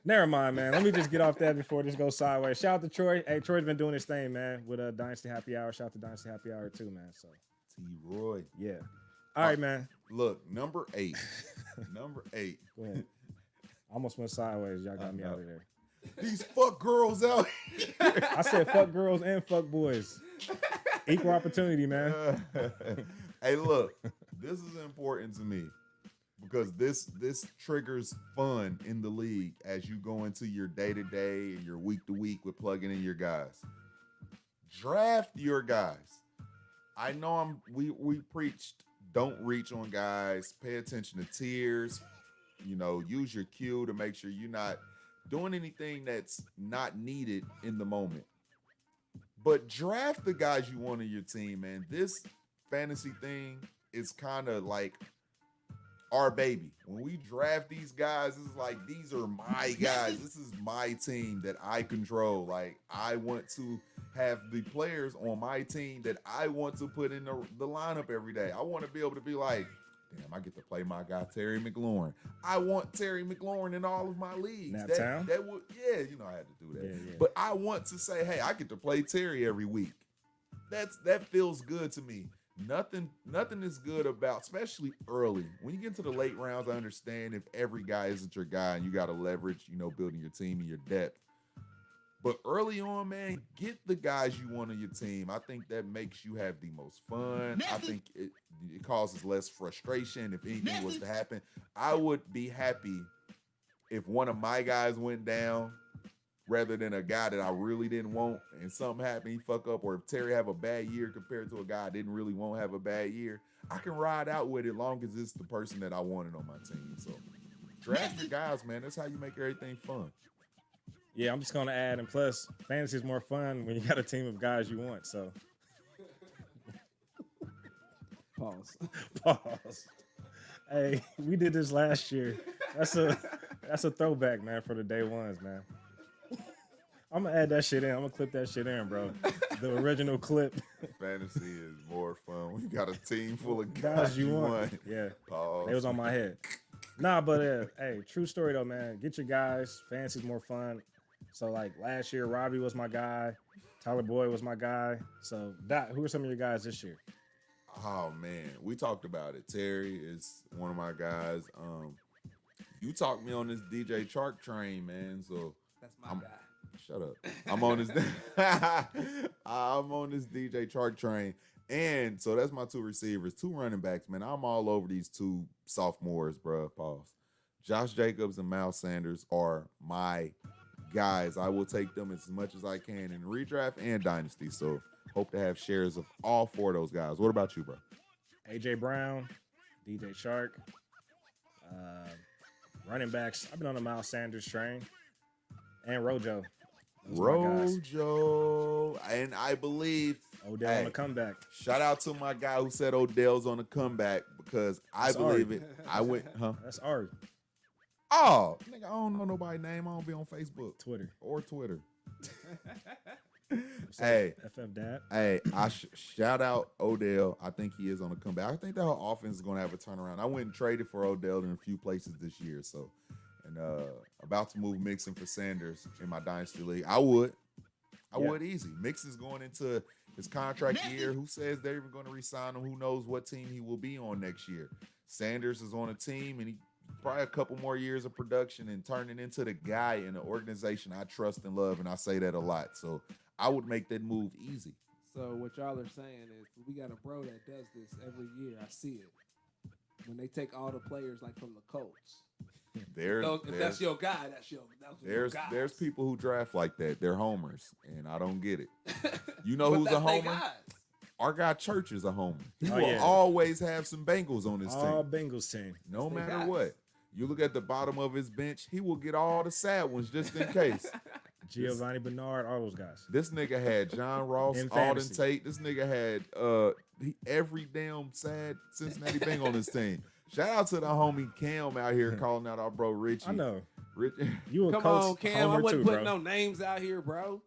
Never mind, man. Let me just get off that before this goes sideways. Shout out to Troy. Hey, Troy's been doing his thing, man, with a Dynasty Happy Hour. Shout out to Dynasty Happy Hour too, man. So T-Roy. yeah. All right, man. Look, number 8. Number 8. Go ahead. I almost went sideways. Y'all got me out of there. These fuck girls out here. I said fuck girls and fuck boys. Equal opportunity, man. Hey, look, this is important to me because this triggers fun in the league as you go into your day-to-day and your week-to-week with plugging in your guys. Draft your guys. I know we preached don't reach on guys. Pay attention to tiers. Use your cue to make sure you're not doing anything that's not needed in the moment. But draft the guys you want on your team, man. This fantasy thing is kind of like our baby. When we draft these guys, it's like, these are my guys. This is my team that I control. Like, I want to have the players on my team that I want to put in the lineup every day. I want to be able to be like, damn, I get to play my guy Terry McLaurin. I want Terry McLaurin in all of my leagues. Naptown? That would, yeah, I had to do that. Yeah. But I want to say, hey, I get to play Terry every week. That feels good to me. Nothing is good about, especially early. When you get into the late rounds, I understand if every guy isn't your guy and you got to leverage, building your team and your depth. But early on, man, get the guys you want on your team. I think that makes you have the most fun. I think it causes less frustration if anything was to happen. I would be happy if one of my guys went down rather than a guy that I really didn't want and something happened, he fuck up, or if Terry have a bad year compared to a guy I didn't really want to have a bad year, I can ride out with it long as it's the person that I wanted on my team. So draft your guys, man. That's how you make everything fun. Yeah, I'm just going to add, and plus, fantasy is more fun when you got a team of guys you want, so. Pause. Hey, we did this last year. That's a throwback, man, for the day ones, man. I'm going to add that shit in. I'm going to clip that shit in, bro. The original clip. Fantasy is more fun when you got a team full of guys you want. Yeah. Pause. It was on my head. Nah, but hey, true story, though, man. Get your guys. Fantasy's more fun. So, like, last year, Robbie was my guy. Tyler Boyd was my guy. So, Doc, who are some of your guys this year? Oh, man. We talked about it. Terry is one of my guys. You talked me on this DJ Chark train, man. So That's my guy. Shut up. I'm on this DJ Chark train. And so that's my two receivers, two running backs, man. I'm all over these two sophomores, bro. Pause. Josh Jacobs and Miles Sanders are my guys. I will take them as much as I can in redraft and dynasty. So hope to have shares of all four of those guys. What about you, bro? AJ Brown, DJ Chark, running backs. I've been on the Miles Sanders train, and Rojo. Rojo, and I believe Odell on the comeback. Shout out to my guy who said Odell's on the comeback because I believe it. I went, huh? That's Ari. Oh, nigga, I don't know nobody's name. I don't be on Facebook, Twitter. Hey, FF Dad. Hey, I shout out Odell. I think he is on the comeback. I think that whole offense is going to have a turnaround. I went and traded for Odell in a few places this year, so. And about to move Mixon for Sanders in my dynasty league. I would easy. Mixon's going into his contract year. Who says they're even going to re-sign him? Who knows what team he will be on next year? Sanders is on a team, and he probably a couple more years of production and turning into the guy in the organization I trust and love, and I say that a lot. So I would make that move easy. So what y'all are saying is we got a bro that does this every year. I see it. When they take all the players like from the Colts. If that's your guy, that's your guy. There's people who draft like that. They're homers, and I don't get it. You know who's a homer? Our guy Church is a homer. He will always have some Bengals on his team. All Bengals team. No matter what. You look at the bottom of his bench, he will get all the sad ones just in case. Giovanni Bernard, all those guys. This nigga had John Ross, Alden Tate. This nigga had every damn sad Cincinnati Bengal on his team. Shout out to the homie Cam out here calling out our bro Richie. I know. You a Come on, Cam. I wasn't putting no names out here, bro.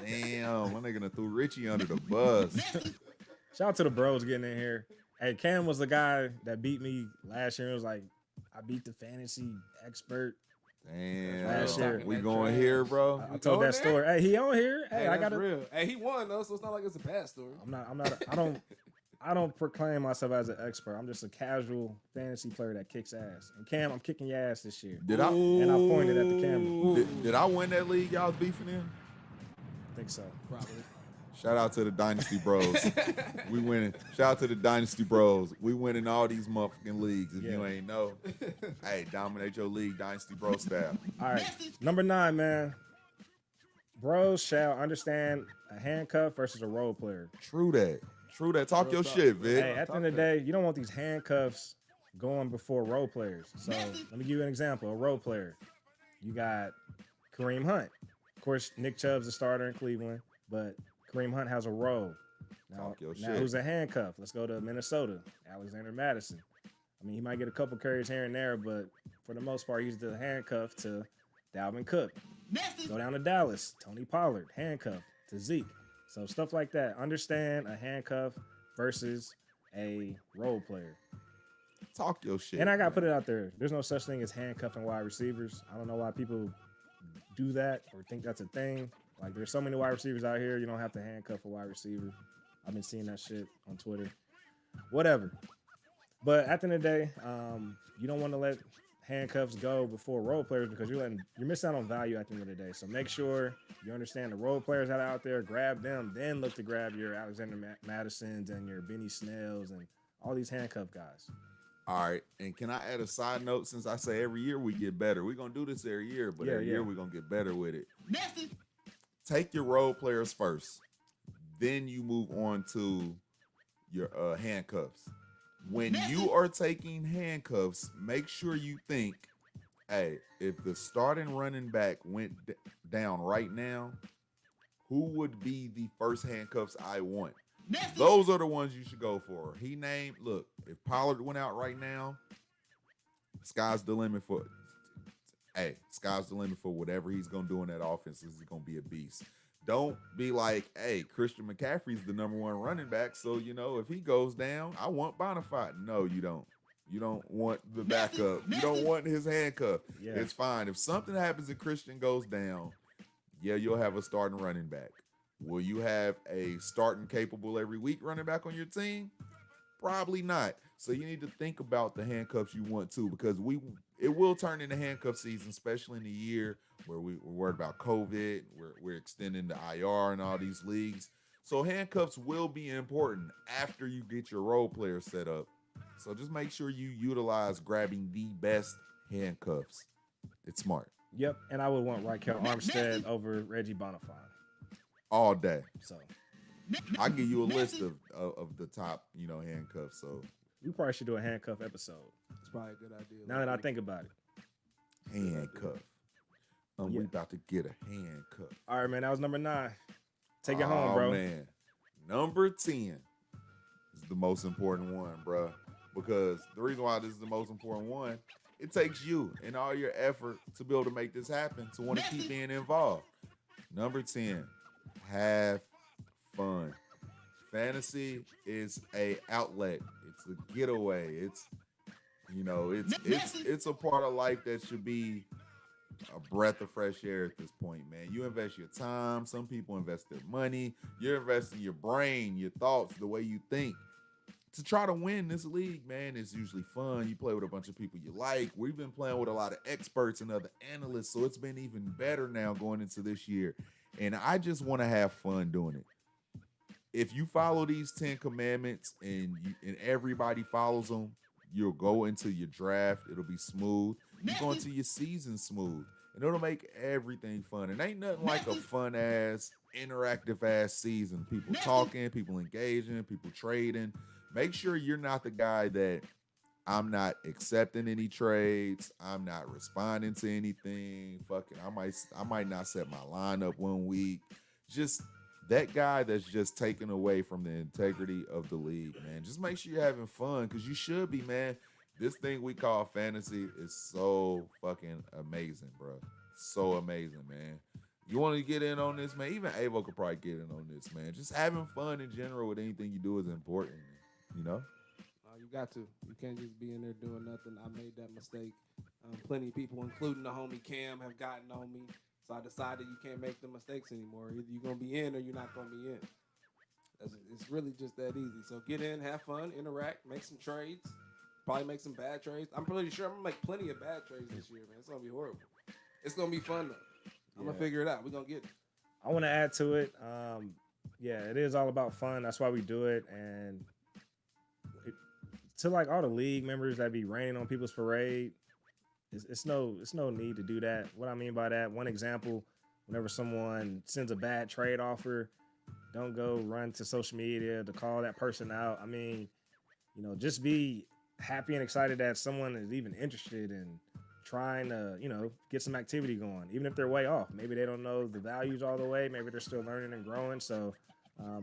Damn, my nigga done threw Richie under the bus. Shout out to the bros getting in here. Hey, Cam was the guy that beat me last year. It was like, I beat the fantasy expert. Damn. Last year. We going here, bro? I told that story. Hey, he on here. Hey, I got real. Hey, he won though, so it's not like it's a bad story. I don't proclaim myself as an expert. I'm just a casual fantasy player that kicks ass. And Cam, I'm kicking your ass this year. Did I? And I pointed at the camera. Did I win that league y'all was beefing in? I think so. Probably. Shout out to the Dynasty Bros. We winning. Shout out to the Dynasty Bros. We winning all these motherfucking leagues. If you ain't know, hey, dominate your league, Dynasty Bro style. All right. Number 9, man. Bros shall understand a handcuff versus a role player. True that. True that. Talk Real your talk. shit, Vic. Hey, at the end of the day, you don't want these handcuffs going before role players. So let me give you an example. A role player. You got Kareem Hunt. Of course, Nick Chubb's a starter in Cleveland, but Kareem Hunt has a role. Now shit. who's a handcuff? Let's go to Minnesota. Alexander Madison. I mean, he might get a couple carries here and there, but for the most part, he's the handcuff to Dalvin Cook. Go down to Dallas. Tony Pollard, handcuff to Zeke. So stuff like that. Understand a handcuff versus a role player. Talk your shit. And I gotta put it out there. There's no such thing as handcuffing wide receivers. I don't know why people do that or think that's a thing. Like, there's so many wide receivers out here. You don't have to handcuff a wide receiver. I've been seeing that shit on Twitter. Whatever. But at the end of the day, you don't want to let handcuffs go before role players because you're missing out on value at the end of the day. So make sure you understand the role players that are out there, grab them, then look to grab your Alexander Madisons and your Benny Snells and all these handcuff guys. All right, and can I add a side note? Since I say every year we get better, we're gonna do this every year, but every year we're gonna get better with it. Take your role players first, then you move on to your handcuffs. When you are taking handcuffs, make sure you think, hey, if the starting running back went down right now, who would be the first handcuffs I want? Those are the ones you should go for. Look, if Pollard went out right now, sky's the limit for whatever he's going to do in that offense. He's going to be a beast. Don't be like, hey, Christian McCaffrey's the number one running back, so, if he goes down, I want Bonafide. No, you don't. You don't want the backup. You don't want his handcuff. Yeah. It's fine. If something happens and Christian goes down, you'll have a starting running back. Will you have a starting capable every week running back on your team? Probably not. So you need to think about the handcuffs you want to, because it will turn into handcuff season, especially in the year where we're worried about COVID. We're extending the IR in all these leagues. So handcuffs will be important after you get your role players set up. So just make sure you utilize grabbing the best handcuffs. It's smart. Yep, and I would want Raquel Armstead over Reggie Bonifant. All day. So I'll give you a list of the top, handcuffs. So we probably should do a handcuff episode. It's probably a good idea. Now that I think about it. Handcuff. We about to get a handcuff. All right, man. That was number 9. Take it home, bro. Man. Number 10 is the most important one, bro. Because the reason why this is the most important one, it takes you and all your effort to be able to make this happen, to want to keep being involved. Number 10, have fun. Fantasy is a outlet. It's a getaway. It's a part of life that should be a breath of fresh air at this point, man. You invest your time. Some people invest their money. You're investing your brain, your thoughts, the way you think to try to win this league, man. It's usually fun. You play with a bunch of people you like. We've been playing with a lot of experts and other analysts, so it's been even better now going into this year. And I just want to have fun doing it. If you follow these 10 commandments and everybody follows them, you'll go into your draft. It'll be smooth. You go into your season smooth. And it'll make everything fun. And ain't nothing like a fun-ass, interactive-ass season. People talking, people engaging, people trading. Make sure you're not the guy that I'm not accepting any trades. I'm not responding to anything. Fucking, I might not set my lineup one week. Just that guy that's just taken away from the integrity of the league, man. Just make sure you're having fun, because you should be, man. This thing we call fantasy is so fucking amazing, bro. So amazing, man. You want to get in on this, man? Even Avo could probably get in on this, man. Just having fun in general with anything you do is important, you know? You got to. You can't just be in there doing nothing. I made that mistake. Plenty of people, including the homie Cam, have gotten on me. So I decided you can't make the mistakes anymore. Either you're going to be in or you're not going to be in. It's really just that easy. So get in, have fun, interact, make some trades. Probably make some bad trades. I'm pretty sure I'm going to make plenty of bad trades this year, man. It's going to be horrible. It's going to be fun, though. I'm going to figure it out. We're going to get it. I want to add to it. It is all about fun. That's why we do it. And to like all the league members that be raining on people's parade, it's no need to do that. What I mean by that, one example, whenever someone sends a bad trade offer, Don't go run to social media to call that person out. I mean, just be happy and excited that someone is even interested in trying to, get some activity going, even if they're way off. Maybe they don't know the values all the way. Maybe they're still learning and growing. So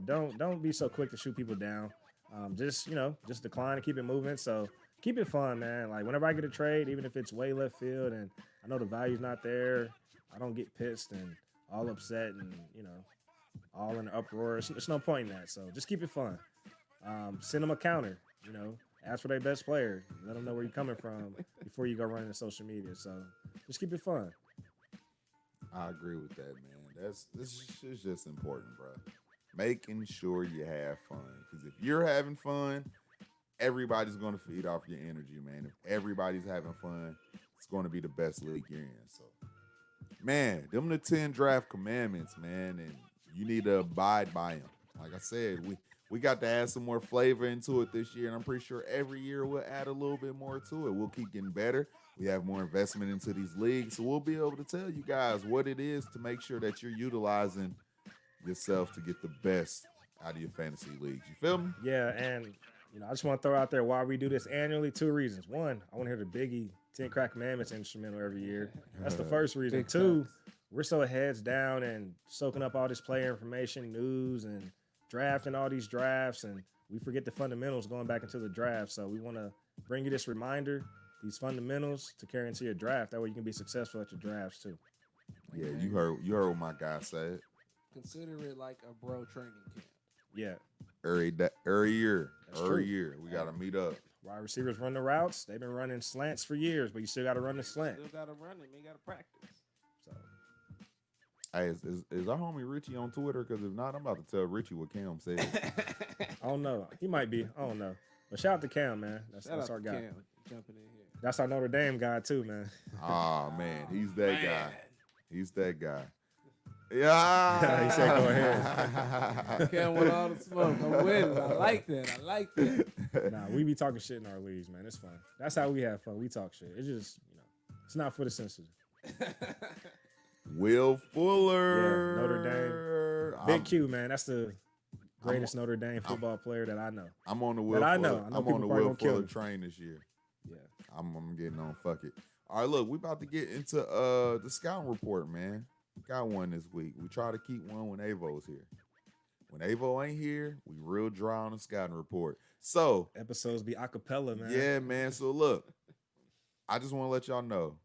don't be so quick to shoot people down. Just decline and keep it moving. So keep it fun, man. Like whenever I get a trade, even if it's way left field and I know the value's not there, I don't get pissed and all upset and, all in an uproar. It's no point in that. So just keep it fun. Send them a counter, ask for their best player. Let them know where you're coming from before you go running to social media. So just keep it fun. I agree with that, man. This is just important, bro. Making sure you have fun. Because if you're having fun, everybody's going to feed off your energy, man. If everybody's having fun, it's going to be the best league you're in. So, man, them the 10 draft commandments, man, and you need to abide by them. Like I said, we got to add some more flavor into it this year, and I'm pretty sure every year we'll add a little bit more to it. We'll keep getting better. We have more investment into these leagues, so we'll be able to tell you guys what it is to make sure that you're utilizing yourself to get the best out of your fantasy leagues. You feel me? Yeah, and I just want to throw out there why we do this annually. 2 reasons. One, I want to hear the Biggie 10 Crack Commandments instrumental every year. That's the first reason. Big 2, facts. we're so heads down and soaking up all this player information, news, and drafting all these drafts, and we forget the fundamentals going back into the draft. So we want to bring you this reminder, these fundamentals to carry into your draft. That way you can be successful at your drafts too. Yeah, you heard what my guy said. Consider it like a bro training camp. Yeah. Every year. That's Every true. year. We gotta meet up. Wide receivers run the routes. They've been running slants for years, but you still got to run the slant. Still gotta run it. You gotta practice. So Hey, is our homie Richie on Twitter? Because if not, I'm about to tell Richie what Cam said. I don't know. He might be. I don't know. But shout out to Cam, man. That's our guy. Cam jumping in here. That's our Notre Dame guy too, man. Ah, man, he's that guy. He's that guy. Yeah. He said, "Go ahead." Cam with all the smoke. I'm with it. I like that. Nah, we be talking shit in our leagues, man. It's fun. That's how we have fun. We talk shit. It's just, it's not for the sensitive. Will Fuller. Yeah, Notre Dame. Big Q, man. That's the greatest Notre Dame football player that I know. I'm on the Will That I Fuller. know. I know I'm on people the probably Will gonna kill Fuller me. train this year. Yeah. I'm getting on. Fuck it. All right, look, we about to get into the scouting report, man. Got one this week. We try to keep one when Avo's here. When Avo ain't here, we real dry on the scouting report. So Episodes be acapella, man. yeah, man. So look, I just want to let y'all know,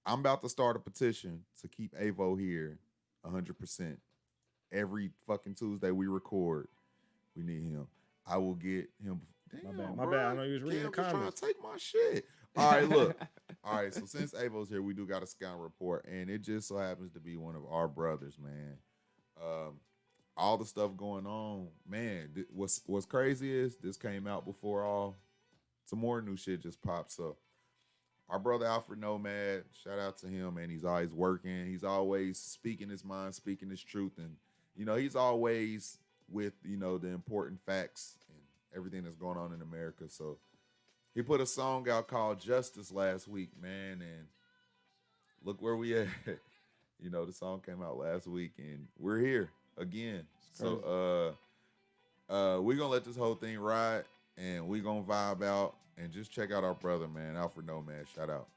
I'm about to start a petition to keep Avo here 100%. Every fucking Tuesday we record, we need him. I will get him. Damn, My bad. I know you was reading the Cam just comments. trying to take my shit. All right, look. All right, so since Avo's here, we do got a scout report, and it just so happens to be one of our brothers, man. All the stuff going on, man. What's crazy is this came out before all. Some more new shit just popped. So our brother Alfred Nomad, shout out to him, man. He's always working. He's always speaking his mind, speaking his truth, and he's always with the important facts and everything that's going on in America. So he put a song out called Justice last week, man, and look where we at. The song came out last week, and we're here again. So we're gonna let this whole thing ride, and we're gonna vibe out and just check out our brother, man, Alfred Nomad. Shout out.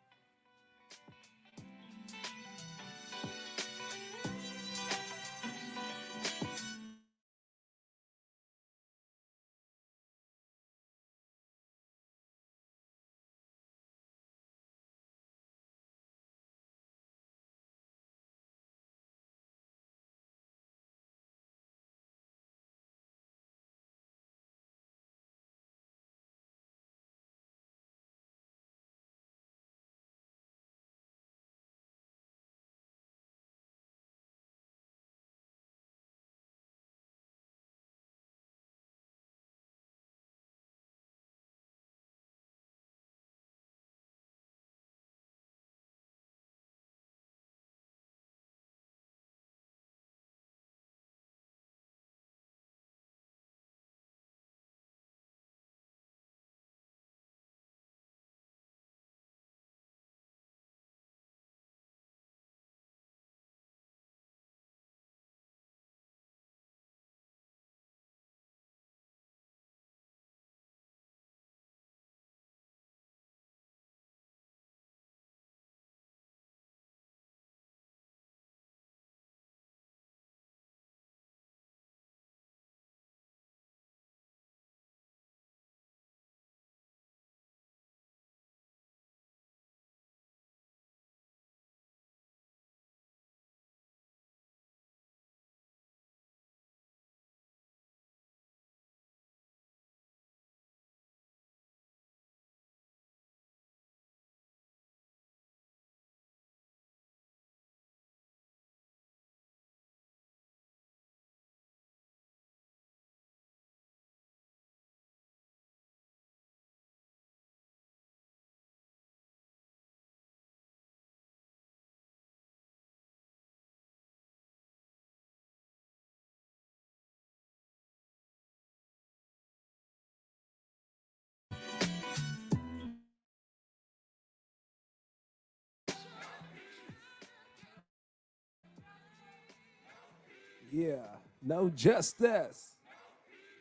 Yeah. No justice.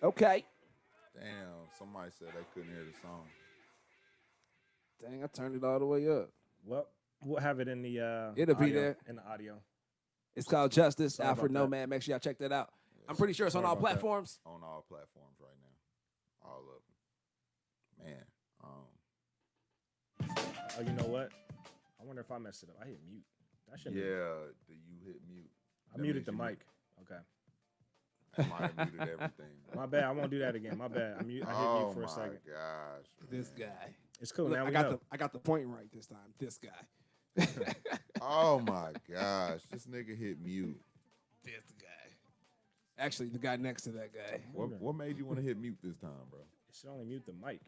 Okay. Damn, somebody said they couldn't hear the song. Dang, I turned it all the way up. Well, we'll have it in the It'll be audio, there. in the audio. It's called Justice, Sorry Alfred about that. Nomad. Make sure y'all check that out. I'm pretty sure it's on Sorry all about that. platforms. On all platforms right now. All of them. Man. Oh, you know what? I wonder if I messed it up. I hit mute. That shouldn't. Yeah, you hit mute. I muted the mic. Okay. I might have muted everything. My bad. I won't do that again. My bad. I hit mute for a second. Oh, my gosh. This man. guy. It's cool. Look, Now we I got know. I got the point right this time. This guy. Oh, my gosh. This nigga hit mute. This guy. Actually, the guy next to that guy. What made you want to hit mute this time, bro? It should only mute the mic.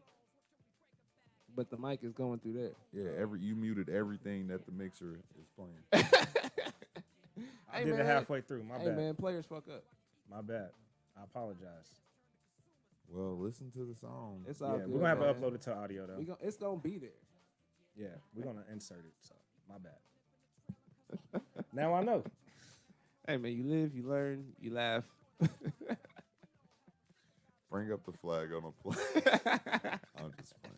But the mic is going through there. Yeah, you muted everything that the mixer is playing. I did it halfway through. My Hey, bad. man, players fuck up. My bad. I apologize. Well, listen to the song. It's all Yeah, good. we're gonna have man. to upload it to audio though. It's gonna be there. Yeah, we're gonna insert it. So my bad. Now I know. Hey, man, you live, you learn, you laugh. Bring up the flag on the play. I'm just playing.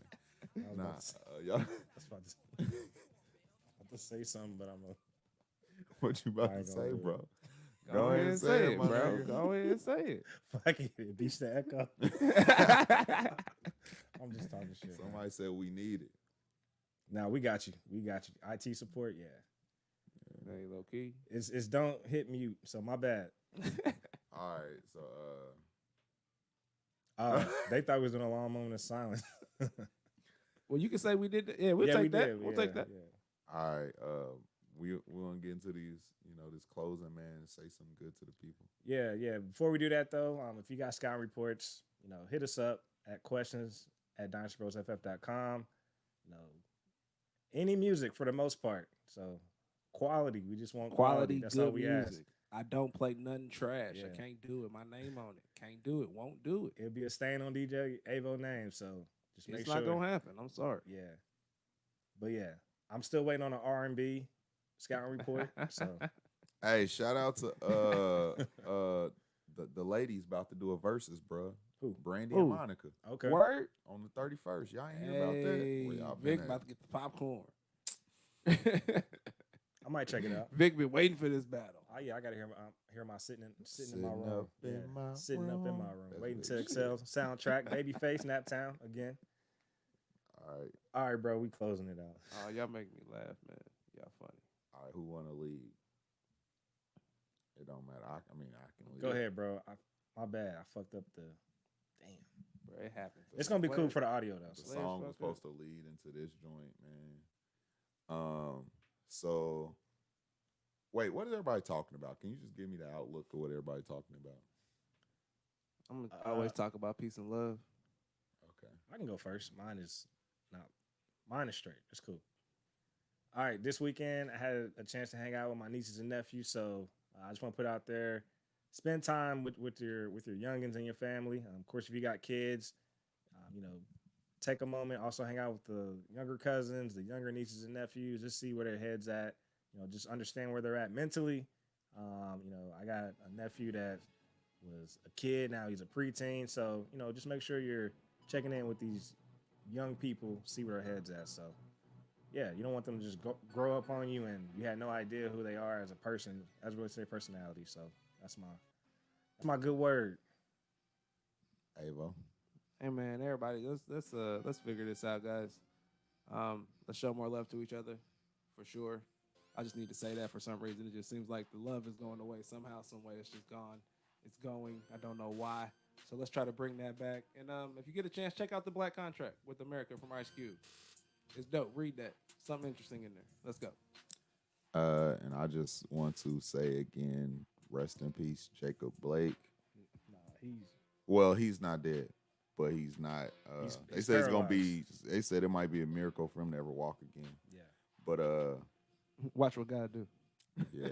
I was Nah, about to say- y'all, I was about to say something, but I'm what you I about to ain't gonna say, do it. bro? Go ahead and say it, my bro. nigga. Go ahead and say it. fuck it. It beats the echo. I'm just talking shit. man. Somebody said we need it. Nah, we got you. We got you. IT support, yeah. Hey, low key. It's don't hit mute. So my bad. All right, so They thought we was doing a long moment of silence. Well, you can say we did that. Yeah, we'll yeah, take we that. did. We'll Yeah, take that. yeah. all right, we're gonna get into these, this closing, man, and say something good to the people. Yeah, yeah. Before we do that, though, if you got scouting reports, hit us up at questions@dynastybrosff.com. Any music for the most part. So quality. We just want quality. That's good all we music. ask. I don't play nothing trash. Yeah. I can't do it. My name on it. Can't do it. Won't do it. It'll be a stain on DJ Avo name. So just make It's sure. not gonna happen. I'm sorry. Yeah. But yeah, I'm still waiting on an R&B scouting report. So Hey, shout out to the ladies about to do a versus, bro. Who? Brandy Who? and Monica okay. Word. on the 31st. Y'all ain't hear about that? Hey, Where y'all Vic been about at? to get the popcorn. I might check it out. Vic been waiting for this battle. Oh yeah, I gotta hear my sitting in my Sitting room. up in Yeah, my sitting up in my room. room. That's Waiting what to it excel soundtrack. Babyface, Naptown again. All right, All right, bro, we closing it out. Oh, y'all make me laugh, man. Y'all funny. all right. Who want to lead? It don't matter. I can lead. Go ahead, bro. My bad. I fucked up the. Damn. Bro, it happens. It's gonna be cool Players- for the audio though. The So. song was fuck supposed to lead into this joint, man. So wait, what is everybody talking about? Can you just give me the outlook of what everybody talking about? I'm gonna always talk about peace and love. Okay. I can go first. Mine is straight. It's cool. All right, this weekend I had a chance to hang out with my nieces and nephews, so I just want to put out there, spend time with your youngins and your family. Of course, if you got kids, take a moment. Also, hang out with the younger cousins, the younger nieces and nephews. Just see where their heads at. Just understand where they're at mentally. I got a nephew that was a kid, now he's a preteen. So just make sure you're checking in with these young people, see where their heads at. So, yeah, you don't want them to just grow up on you and you had no idea who they are as a person, as relates to their personality. So that's my good word. Avo. Hey man, everybody, let's figure this out, guys. Let's show more love to each other, for sure. I just need to say that for some reason. It just seems like the love is going away somehow, some way. It's just gone. It's going. I don't know why. So let's try to bring that back. And if you get a chance, check out The Black Contract with America from Ice Cube. It's dope. Read that. Something interesting in there. Let's go. And I just want to say again, rest in peace, Jacob Blake. He's not dead, but he's not. They he's said it's gonna paralyzed. be. They said it might be a miracle for him to ever walk again. Yeah. But Watch what God do. yeah,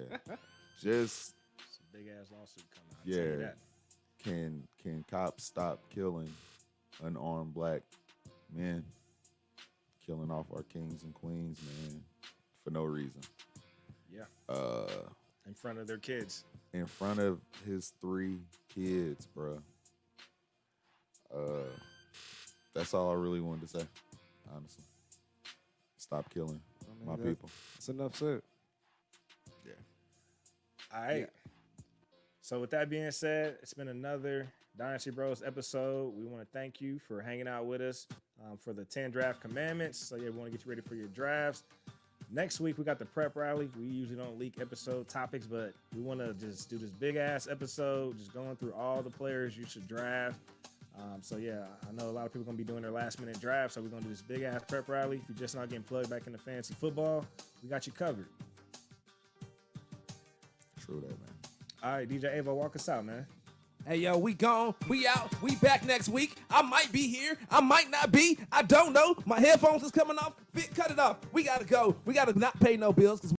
just It's a big ass lawsuit coming out. I'll tell you yeah. that. Can cops stop killing unarmed black men, killing off our kings and queens, man, for no reason? Yeah. in front of their kids. In front of his 3 kids, bro. That's all I really wanted to say, honestly. Stop killing my people. That's enough said. Yeah. All right. So with that being said, it's been another Dynasty Bros episode. We want to thank you for hanging out with us for the 10 draft commandments. So yeah, we want to get you ready for your drafts. Next week, we got the prep rally. We usually don't leak episode topics, but we want to just do this big-ass episode, just going through all the players you should draft. So, yeah, I know a lot of people going to be doing their last-minute draft, so we're going to do this big-ass prep rally. If you're just not getting plugged back into fantasy football, we got you covered. True that, man. All right, DJ Avo, walk us out, man. Hey, yo, we gone. We out. We back next week. I might be here. I might not be. I don't know. My headphones is coming off. Cut it off. We got to go. We got to not pay no bills because